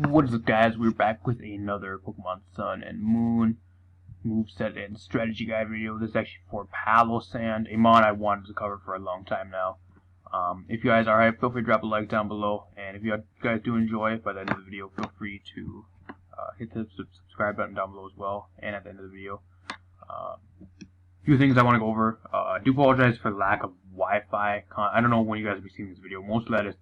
What is up, guys? We're back with another Pokemon Sun and Moon moveset and strategy guide video. This is actually for PALOSSAND, a mod I wanted to cover for a long time now. If you guys are hyped, feel free to drop a like down below, and if you guys do enjoy it by the end of the video, feel free to hit the subscribe button down below as well, and at the end of the video. A few things I want to go over. I do apologize for the lack of Wi-Fi. I don't know when you guys will be seeing this video. Most of that is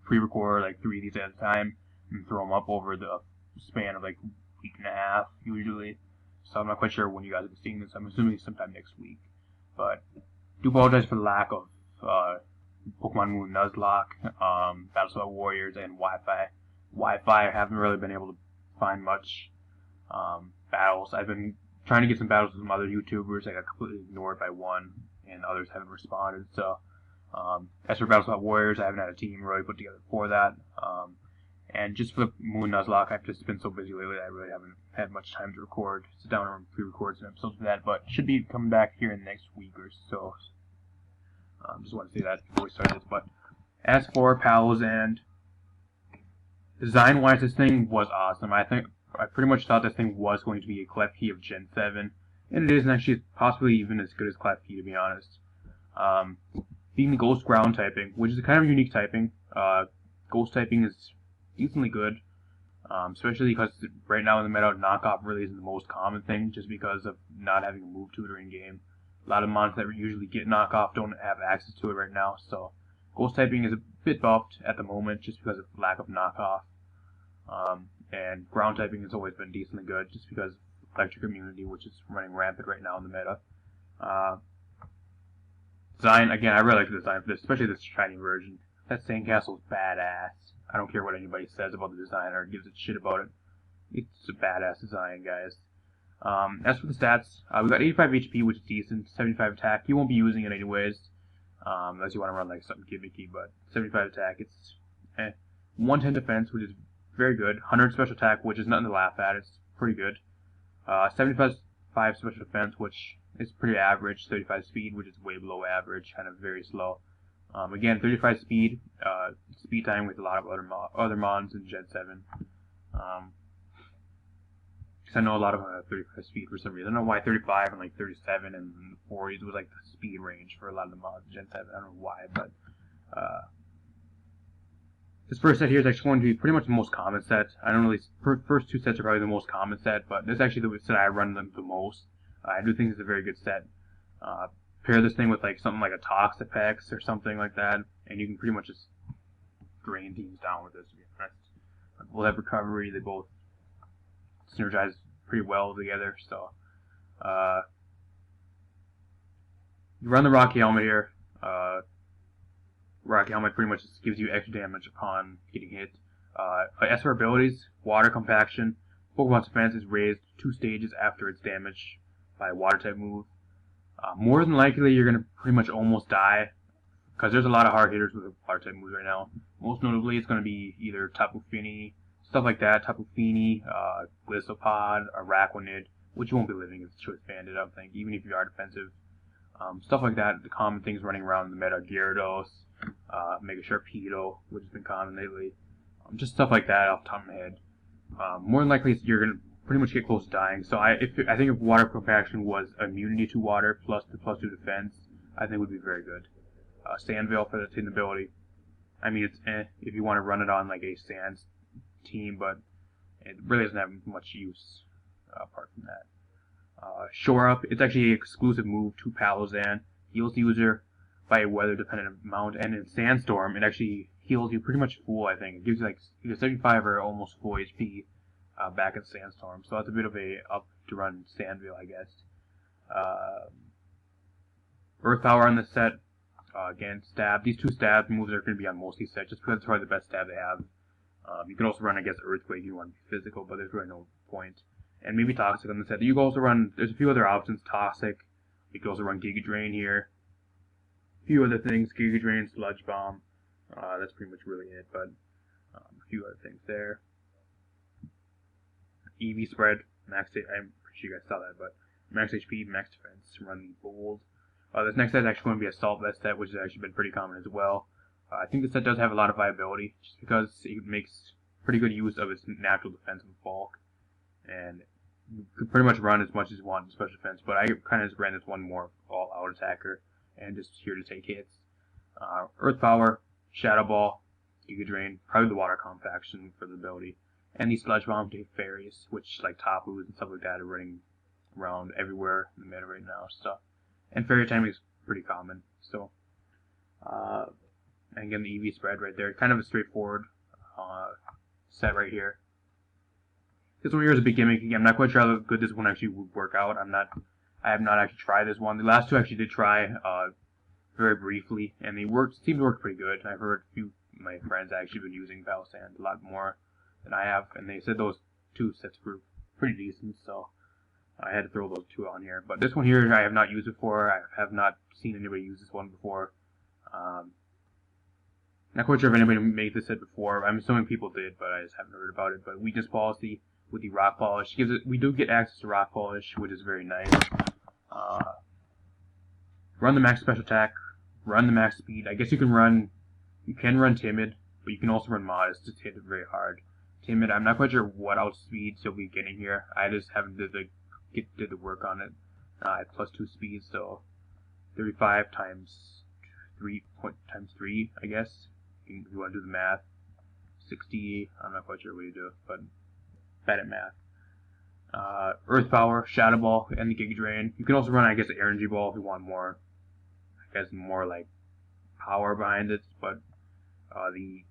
pre-record, like 3 of these at a time, and throw them up over the span of like a week and a half usually. So I'm not quite sure when you guys will be seeing this. I'm assuming sometime next week. But do apologize for the lack of Pokemon Moon Nuzlocke, Battlestar Warriors, and Wi-Fi. Wi-Fi, I haven't really been able to find much battles. I've been trying to get some battles with some other YouTubers. I got completely ignored by one, and others haven't responded. So as for Battlestar Warriors, I haven't had a team really put together for that. And just for the Moon Nuzlocke, I've just been so busy lately that I really haven't had much time to sit down and pre-record some episodes for that. But should be coming back here in the next week or so. Just want to say that before we start this. But as for PALOSSAND, design-wise, this thing was awesome. I pretty much thought this thing was going to be a Klefki of Gen 7, and it is actually possibly even as good as Klefki, to be honest. Being the Ghost Ground typing, which is a kind of unique typing. Ghost typing is decently good, especially because right now in the meta, knockoff really isn't the most common thing, just because of not having a move tutor in game. A lot of mons that usually get knockoff don't have access to it right now, so Ghost typing is a bit buffed at the moment just because of lack of knockoff. And ground typing has always been decently good just because of electric immunity, which is running rampant right now in the meta. Design, again, I really like the design for this, especially this shiny version. That Sandcastle is badass. I don't care what anybody says about the design or gives a shit about it. It's a badass design, guys. As for the stats, we got 85 HP, which is decent, 75 attack. You won't be using it anyways, unless you want to run like something gimmicky, but 75 attack, it's 110 defense, which is very good. 100 special attack, which is nothing to laugh at. It's pretty good. 75 special defense, which is pretty average. 35 speed, which is way below average, kind of very slow. Again, 35 speed, speed time with a lot of other mons in Gen 7. Because I know a lot of them have 35 speed for some reason. I don't know why 35 and like 37 and 40s was like the speed range for a lot of the mons in Gen 7. I don't know why, but this first set here is actually going to be pretty much the most common set. I don't really. First two sets are probably the most common set, but this is actually the set I run them the most. I do think it's a very good set. Pair this thing with like something like a Toxapex or something like that, and you can pretty much just drain teams down with this. To be honest, we'll have recovery. They both synergize pretty well together. So you run the Rocky Helmet here. Rocky Helmet pretty much just gives you extra damage upon getting hit. As for abilities, Water Compaction. Pokemon's defense is raised 2 stages after its damage by a Water type move. More than likely, you're going to pretty much almost die, because there's a lot of hard hitters with Water type moves right now. Most notably, it's going to be either Tapu Fini, stuff like that, Tapu Fini, Gliscopod, Araquanid, which you won't be living as Choice Bandit, I don't think, even if you are defensive. Stuff like that, the common things running around in the meta, Gyarados, Mega Sharpedo, which has been common lately. Just stuff like that off the top of my head. More than likely, you're going to pretty much get close to dying. So I think if Water Compaction was immunity to water plus the +2 defense, I think it would be very good. Sandveil for the Tin ability. I mean, it's if you want to run it on like a Sand team, but it really doesn't have much use apart from that. Shore Up, it's actually an exclusive move to PALOSSAND. Heals the user by a weather-dependent amount, and in Sandstorm, it actually heals you pretty much full, I think. It gives you like either 75 or almost full HP back in Sandstorm, so that's a bit of a up to run Sandveil, I guess. Earth Power on the set, again, Stab. These 2 stab moves are going to be on most of these sets, just because it's probably the best stab they have. You can also run, I guess, Earthquake if you want to be physical, but there's really no point. And maybe Toxic on the set. You can also run, there's a few other options, Toxic. You can also run Giga Drain here. A few other things, Giga Drain, Sludge Bomb. That's pretty much really it, but a few other things there. EV Spread, I'm pretty sure you guys saw that, but max HP, max defense, run Bold. This next set is actually going to be Assault Vest set, which has actually been pretty common as well. I think this set does have a lot of viability, just because it makes pretty good use of its natural defensive bulk, and you could pretty much run as much as you want in special defense, but I kind of just ran this one more all-out attacker, and just here to take hits. Earth Power, Shadow Ball, Giga Drain, probably the Water Compaction for the ability, and the Sludge Bomb to hit fairies, which like Tapus and stuff like that are running around everywhere in the meta right now. So, and fairy timing is pretty common. So, and again the EV spread right there, kind of a straightforward set right here. This one here is a big gimmick. I'm not quite sure how good this one actually would work out. I have not actually tried this one. The last two I actually did try very briefly, and they seemed to work pretty good. I've heard a few of my friends actually been using PALOSSAND a lot more than I have, and they said those two sets were pretty decent, so I had to throw those two on here. But this one here I have not used before. I have not seen anybody use this one before. Not quite sure if anybody made this set before. I'm assuming people did, but I just haven't heard about it. But Weakness Policy with the Rock Polish we do get access to Rock Polish, which is very nice. Run the max special attack, run the max speed. I guess you can run Timid, but you can also run Modest. Just hit it very hard. Timid, I'm not quite sure what outspeeds you'll be getting here. I just haven't did the work on it. At +2 speed, so 35 times 3 I guess. If you want to do the math. 60, I'm not quite sure what you do, but bad at math. Earth Power, Shadow Ball, and the Giga Drain. You can also run, I guess, the Energy Ball if you want more, I guess, more like power behind it, but the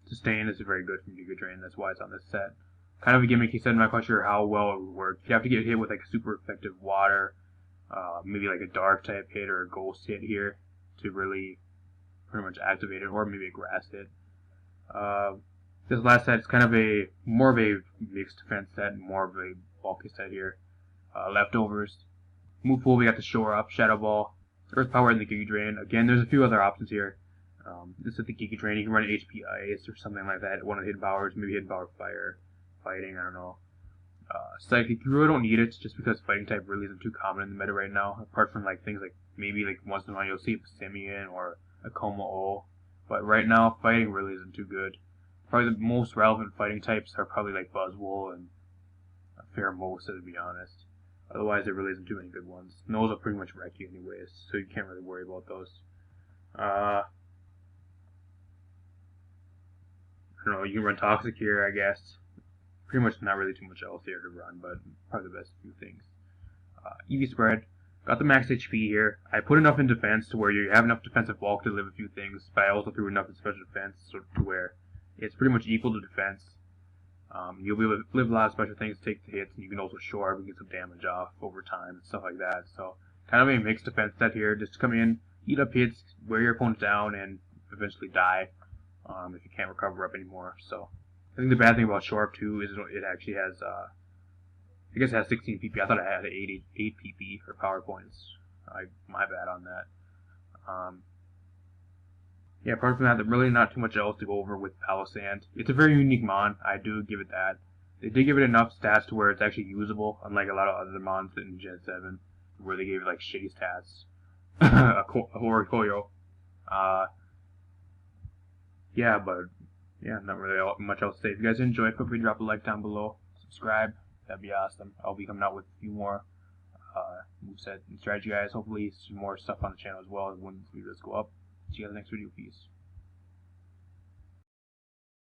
Sustain is very good from Giga Drain. That's why it's on this set. Kind of a gimmick, he said. I'm not quite sure how well it would work. You have to get hit with like a super effective water, maybe like a dark type hit or a ghost hit here to really pretty much activate it, or maybe a grass hit. This last set is kind of more of a mixed defense set, and more of a bulky set here. Leftovers. Move pool, we got the Shore Up, Shadow Ball, Earth Power, and the Giga Drain. Again, there's a few other options here. This is the Giga Drain. You can run HP Ice or something like that. One of the hidden powers, maybe hidden power Fire, Fighting, I don't know. Psychic, you really don't need it, just because Fighting type really isn't too common in the meta right now. Apart from like things like maybe like once in a while you'll see a Simeon or a Como-O. But right now, Fighting really isn't too good. Probably the most relevant fighting types are probably like Buzzwole and MOVESET, to be honest. Otherwise, there really isn't too many good ones. And those will pretty much wreck you anyways, so you can't really worry about those. I don't know, you can run Toxic here, I guess. Pretty much not really too much else here to run, but probably the best few things. EV Spread. Got the max HP here. I put enough in defense to where you have enough defensive bulk to live a few things, but I also threw enough in special defense to where it's pretty much equal to defense. You'll be able to live a lot of special things, take the hits, and you can also shore up and get some damage off over time and stuff like that. So kind of a mixed defense set here. Just come in, eat up hits, wear your opponent down, and eventually die if you can't recover up anymore. So I think the bad thing about shore up too is it actually has I guess it has 16 PP. I thought it had 8 PP for power points. My bad on that. Yeah, apart from that, there's really not too much else to go over with PALOSSAND. It's a very unique mon. I do give it that. They did give it enough stats to where it's actually usable, unlike a lot of other mons in Gen 7, where they gave it like shitty stats. Or Koyo. Yeah, but yeah, not really much else to say. If you guys enjoyed, feel free to drop a like down below. Subscribe. That'd be awesome. I'll be coming out with a few more moveset and strategy guys. Hopefully some more stuff on the channel as well when these videos go up. See you in the next video. Peace.